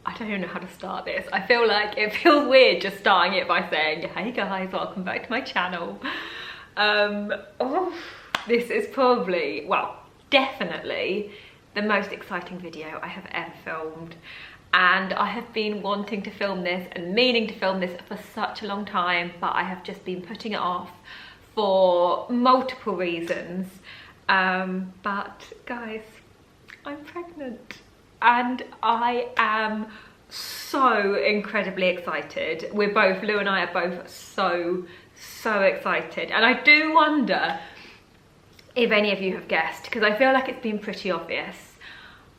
I don't even know how to start this. I feel like it feels weird just starting it by saying, hey guys, welcome back to my channel. This is probably, well, definitely the most exciting video I have ever filmed. And I have been wanting to film this and meaning to film this for such a long time, but I have just been putting it off for multiple reasons. But guys, I'm pregnant and I am so incredibly excited. Lou and I are both so excited. And I do wonder if any of you have guessed, because I feel like it's been pretty obvious.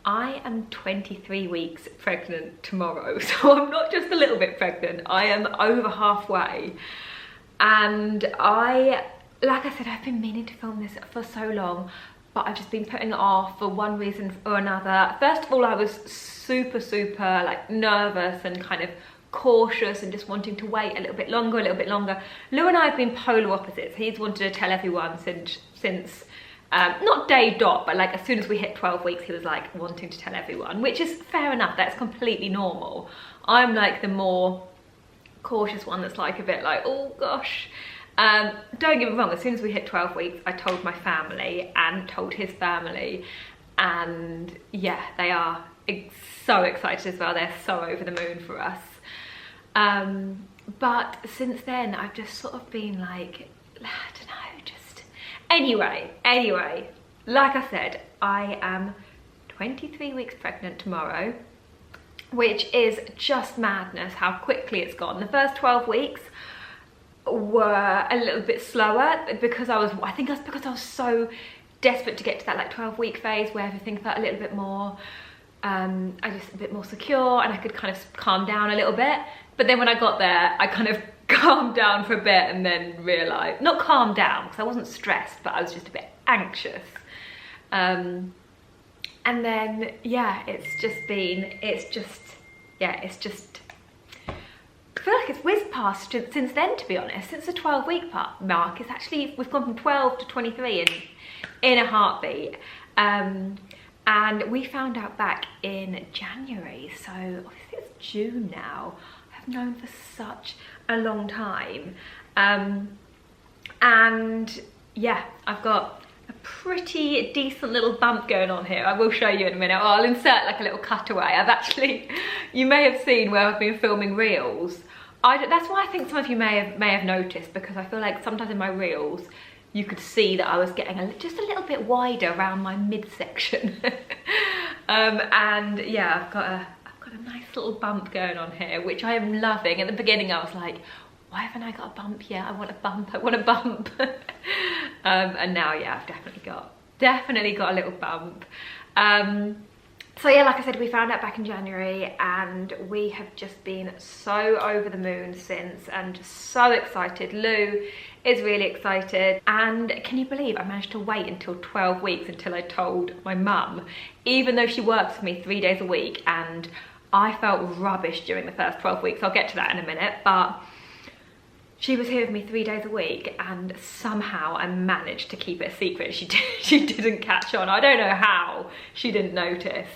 I am 23 weeks pregnant tomorrow, so I'm not just a little bit pregnant, I am over halfway. And like I said, I've been meaning to film this for so long, but I've just been putting it off for one reason or another. First of all, I was super like nervous and kind of cautious and just wanting to wait a little bit longer. Lou and I have been polar opposites. He's wanted to tell everyone since not day dot, but like as soon as we hit 12 weeks, he was like wanting to tell everyone, which is fair enough. That's completely normal. I'm like the more cautious one that's like a bit like, oh gosh. Don't get me wrong, as soon as we hit 12 weeks, I told my family and told his family, and yeah, they are so excited as well. They're so over the moon for us. But since then, I've just sort of been like, I don't know, Anyway, like I said, I am 23 weeks pregnant tomorrow, which is just madness how quickly it's gone. The first 12 weeks were a little bit slower because I think that's because I was so desperate to get to that like 12-week phase where everything felt a little bit more, I just a bit more secure and I could kind of calm down a little bit. But then when I got there, I kind of calmed down for a bit and then realised, not calmed down because I wasn't stressed, but I was just a bit anxious. And then, yeah, I feel like it's whizzed past since then, to be honest. Since the 12-week mark, it's actually, we've gone from 12 to 23 in a heartbeat. And we found out back in January, so obviously it's June now. I've known for such a long time. And yeah, I've got a pretty decent little bump going on here. I will show you in a minute. Or I'll insert like a little cutaway. You may have seen where I've been filming reels. That's why I think some of you may have noticed, because I feel like sometimes in my reels you could see that I was getting just a little bit wider around my midsection. And yeah, I've got a nice little bump going on here, which I am loving. At the beginning I was like, why haven't I got a bump yet? I want a bump. And now, yeah, I've definitely got a little bump. So yeah, like I said, we found out back in January and we have just been so over the moon since and just so excited. Lou is really excited. And can you believe I managed to wait until 12 weeks until I told my mum, even though she works for me 3 days a week, and I felt rubbish during the first 12 weeks. I'll get to that in a minute, but she was here with me 3 days a week and somehow I managed to keep it a secret. She didn't catch on. I don't know how she didn't notice.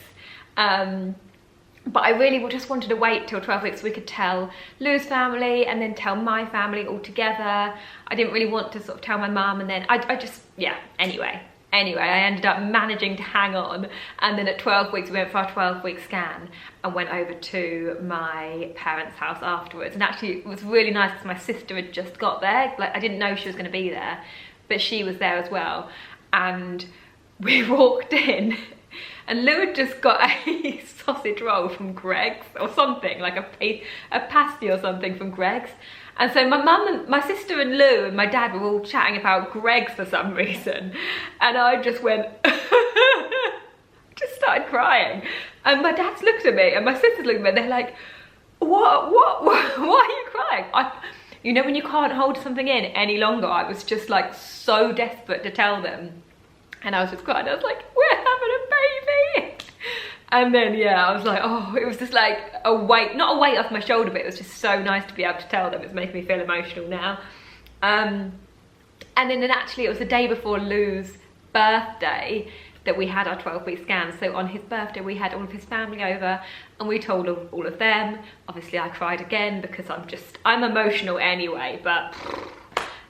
But I really just wanted to wait till 12 weeks so we could tell Lou's family and then tell my family all together. I didn't really want to sort of tell my mum, and then I just, yeah, anyway, I ended up managing to hang on, and then at 12 weeks we went for our 12-week scan and went over to my parents' house afterwards. And actually it was really nice because my sister had just got there. Like, I didn't know she was going to be there, but she was there as well. And we walked in and Lou had just got a sausage roll from Greggs or something, like a pasty or something from Greggs. And so my mum and my sister and Lou and my dad were all chatting about Greggs for some reason. And I just went, just started crying. And my dad's looked at me and my sister's looked at me and they're like, what, why are you crying? You know when you can't hold something in any longer, I was just like so desperate to tell them. And I was just crying, I was like, we're having a baby. And then, yeah, I was like, oh, it was just like a weight, not a weight off my shoulder, but it was just so nice to be able to tell them. It's making me feel emotional now. And then actually it was the day before Lou's birthday, that we had our 12-week scans. So on his birthday, we had all of his family over and we told all of them. Obviously I cried again because I'm emotional anyway, but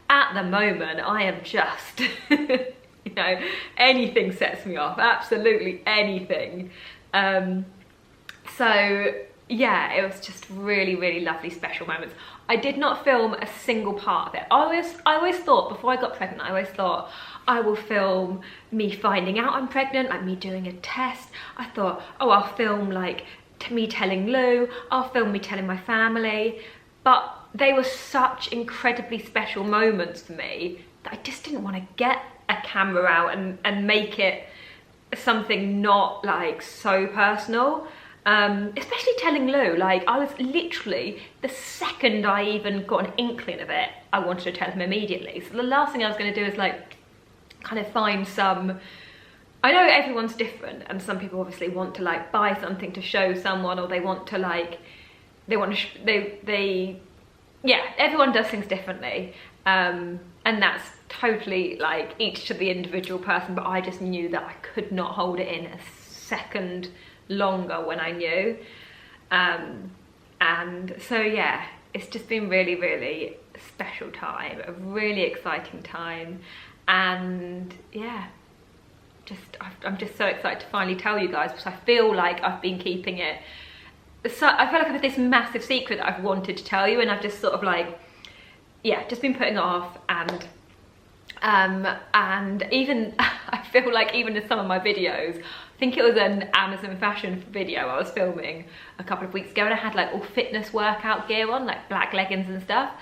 at the moment I am just, you know, anything sets me off, absolutely anything. So yeah, it was just really, really lovely, special moments. I did not film a single part of it. I always thought, before I got pregnant, I always thought I will film me finding out I'm pregnant, like me doing a test. I thought, oh, I'll film like me telling Lou, I'll film me telling my family. But they were such incredibly special moments for me that I just didn't want to get a camera out and make it something not like so personal. Especially telling Lou, like I was literally, the second I even got an inkling of it, I wanted to tell him immediately. So the last thing I was going to do is like kind of find some, I know everyone's different and some people obviously want to like buy something to show someone, or they want to like, yeah, everyone does things differently. And that's totally like each to the individual person, but I just knew that I could not hold it in a second longer when I knew. And so yeah, it's just been really, really special time, a really exciting time. And yeah, I'm just so excited to finally tell you guys, because I feel like I've been keeping it, so I feel like I've had this massive secret that I've wanted to tell you, and I've just sort of like, yeah, just been putting it off. And even I feel like even in some of my videos, I think it was an Amazon fashion video I was filming a couple of weeks ago, and I had like all fitness workout gear on, like black leggings and stuff.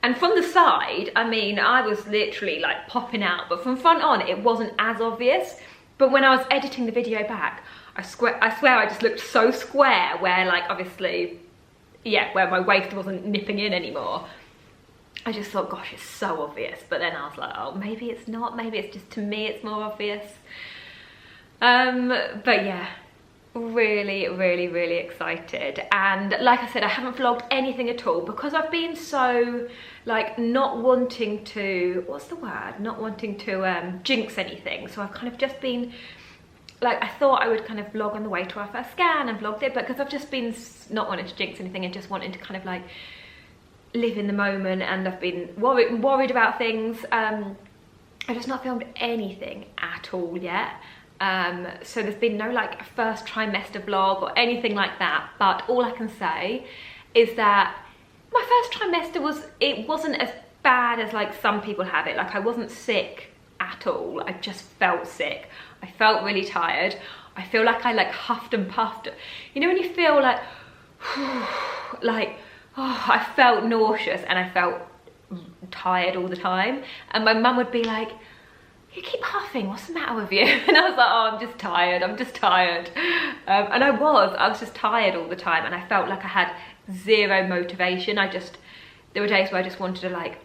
And from the side, I mean, I was literally like popping out, but from front on, it wasn't as obvious. But when I was editing the video back, I swear I just looked so square, where like obviously, yeah, where my waist wasn't nipping in anymore. I just thought, gosh, it's so obvious. But then I was like, oh, maybe it's not, maybe it's just, to me, it's more obvious. But yeah, really, really, really excited. And like I said, I haven't vlogged anything at all because I've been so like not wanting to, what's the word? Not wanting to jinx anything. So I've kind of just been like, I thought I would kind of vlog on the way to our first scan and vlogged it, but because I've just been not wanting to jinx anything and just wanting to kind of like live in the moment, and I've been worried about things. I've just not filmed anything at all yet. So there's been no like first trimester vlog or anything like that, but all I can say is that my first trimester it wasn't as bad as like some people have it. Like I wasn't sick at all, I just felt sick. I felt really tired. I feel like I like huffed and puffed. You know when you feel like, like, oh, I felt nauseous and I felt tired all the time. And my mum would be like, you keep huffing, what's the matter with you? And I was like, oh, I'm just tired, I'm just tired. And I was just tired all the time, and I felt like I had zero motivation. There were days where I just wanted to like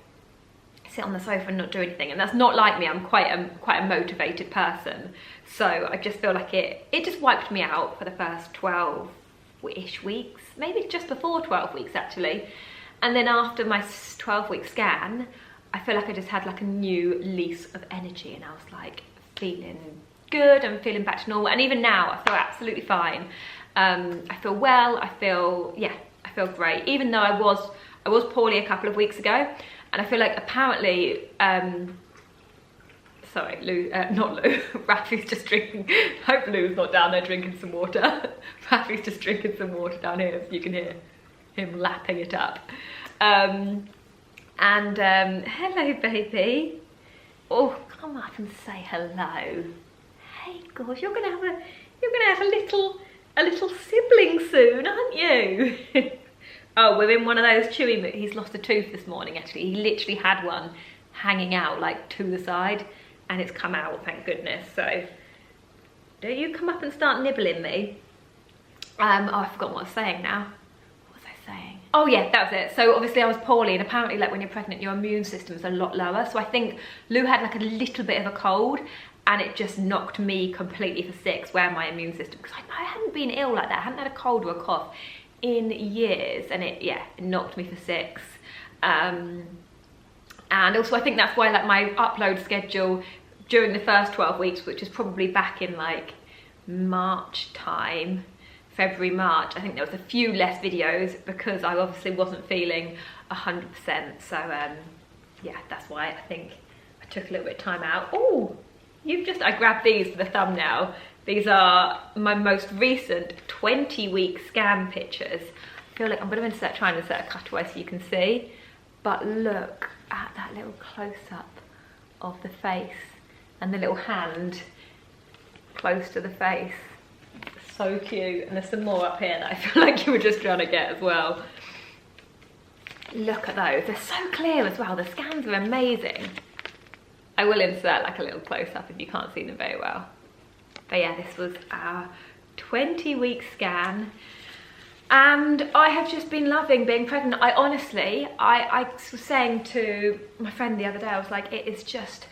sit on the sofa and not do anything, and that's not like me. I'm quite a motivated person. So I just feel like it just wiped me out for the first 12-ish weeks, maybe just before 12 weeks actually. And then after my 12-week scan, I feel like I just had like a new lease of energy, and I was like feeling good and feeling back to normal. And even now I feel absolutely fine. I feel well, I feel great, even though I was poorly a couple of weeks ago. And I feel like apparently, sorry, Lou, not Lou, Rafi's just drinking, I hope Lou's not down there drinking some water. Rafi's just drinking some water down here, so you can hear him lapping it up. Hello baby. Oh, come up and say hello. Hey gosh, you're gonna have a little sibling soon, aren't you? Oh, we're in one of those chewy, he's lost a tooth this morning actually. He literally had one hanging out like to the side, and it's come out, thank goodness. So don't you come up and start nibbling me. Oh, I've forgotten what I was saying now. What was I saying? Oh yeah, that was it. So obviously I was poorly, and apparently like when you're pregnant, your immune system's a lot lower. So I think Lou had like a little bit of a cold, and it just knocked me completely for six, where my immune system, because I hadn't been ill like that. I hadn't had a cold or a cough in years, and it knocked me for six. And also I think that's why like my upload schedule during the first 12 weeks, which was probably back in like March time, February, March, I think there was a few less videos because I obviously wasn't feeling 100%. So yeah, that's why I think I took a little bit of time out. Oh, I grabbed these for the thumbnail. These are my most recent 20-week scan pictures. I feel like I'm going to try and insert a cutaway so you can see. But look at that little close-up of the face and the little hand close to the face. So cute. And there's some more up here that I feel like you were just trying to get as well. Look at those. They're so clear as well. The scans are amazing. I will insert like a little close-up if you can't see them very well. But yeah, this was our 20-week scan. And I have just been loving being pregnant. I honestly, I was saying to my friend the other day, I was like, it is just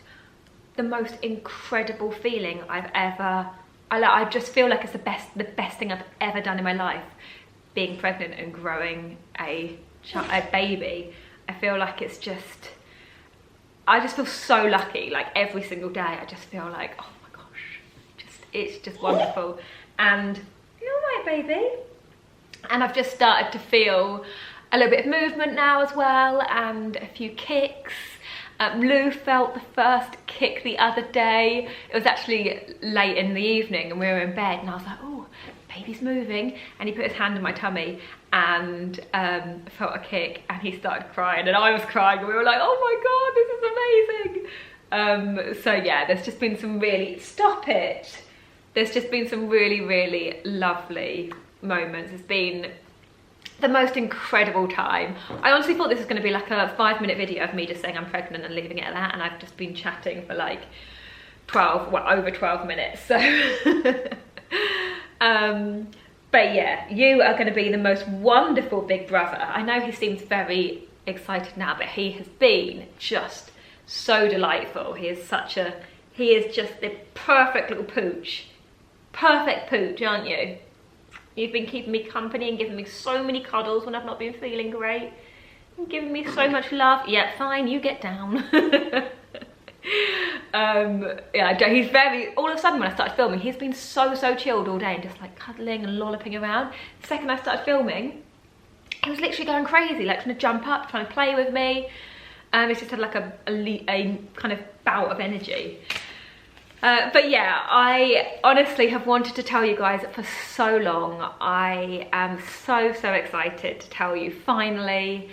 the most incredible feeling I just feel like it's the best thing I've ever done in my life, being pregnant and growing a baby. I feel like it's just, I just feel so lucky. Like every single day, I just feel like, oh my gosh, it's just wonderful. And you're all right, baby. And I've just started to feel a little bit of movement now as well, and a few kicks. Lou felt the first kick the other day. It was actually late in the evening and we were in bed and I was like, oh, baby's moving. And he put his hand on my tummy and felt a kick and he started crying and I was crying and we were like, oh my God, this is amazing. So yeah, there's just been some really, there's just been some really, really lovely moments. It's been the most incredible time. I honestly thought this was going to be like a 5-minute video of me just saying I'm pregnant and leaving it at that, and I've just been chatting for like over 12 minutes. So but yeah, you are going to be the most wonderful big brother. I know he seems very excited now, but he has been just so delightful. He is just the perfect little pooch. Perfect pooch, aren't you? You've been keeping me company and giving me so many cuddles when I've not been feeling great. And giving me so much love. Yeah, fine, you get down. Yeah, he's all of a sudden when I started filming, he's been so chilled all day and just like cuddling and lolloping around. The second I started filming, he was literally going crazy, like trying to jump up, trying to play with me. He's just had like a kind of bout of energy. But yeah, I honestly have wanted to tell you guys for so long. I am so excited to tell you finally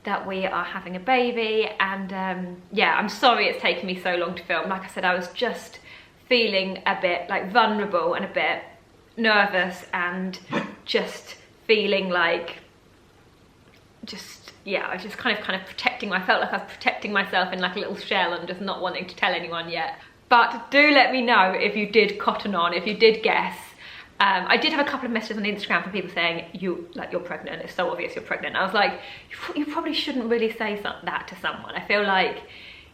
that we are having a baby. And yeah, I'm sorry it's taken me so long to film. Like I said, I was just feeling a bit like vulnerable and a bit nervous and just feeling like yeah, I was just kind of protecting. I felt like I was protecting myself in like a little shell and just not wanting to tell anyone yet. But do let me know if you did cotton on, if you did guess. I did have a couple of messages on Instagram from people saying, you're pregnant, it's so obvious you're pregnant. I was like, you probably shouldn't really say that to someone. I feel like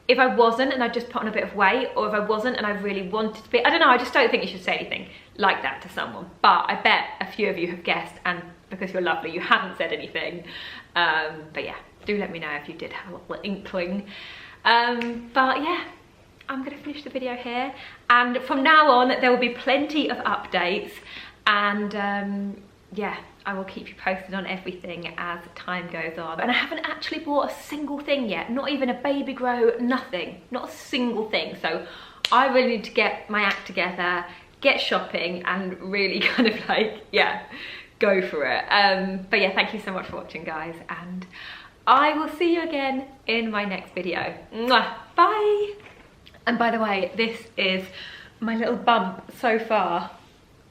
if I wasn't and I just put on a bit of weight, or if I wasn't and I really wanted to be, I don't know, I just don't think you should say anything like that to someone. But I bet a few of you have guessed, and because you're lovely, you haven't said anything. But yeah, do let me know if you did have a little inkling. But yeah, I'm going to finish the video here, and from now on there will be plenty of updates, and yeah, I will keep you posted on everything as time goes on. And I haven't actually bought a single thing yet, not even a baby grow, nothing, not a single thing. So I really need to get my act together, get shopping, and really kind of like, yeah, go for it. But yeah, thank you so much for watching, guys, and I will see you again in my next video. Mwah, bye. And by the way, this is my little bump so far.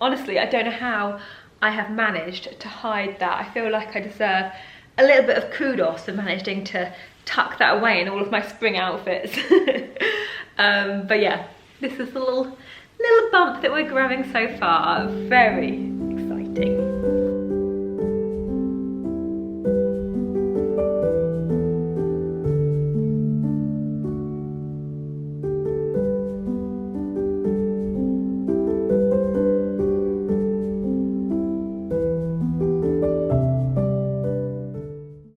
Honestly, I don't know how I have managed to hide that. I feel like I deserve a little bit of kudos for managing to tuck that away in all of my spring outfits. But yeah, this is the little bump that we're growing so far. Very exciting.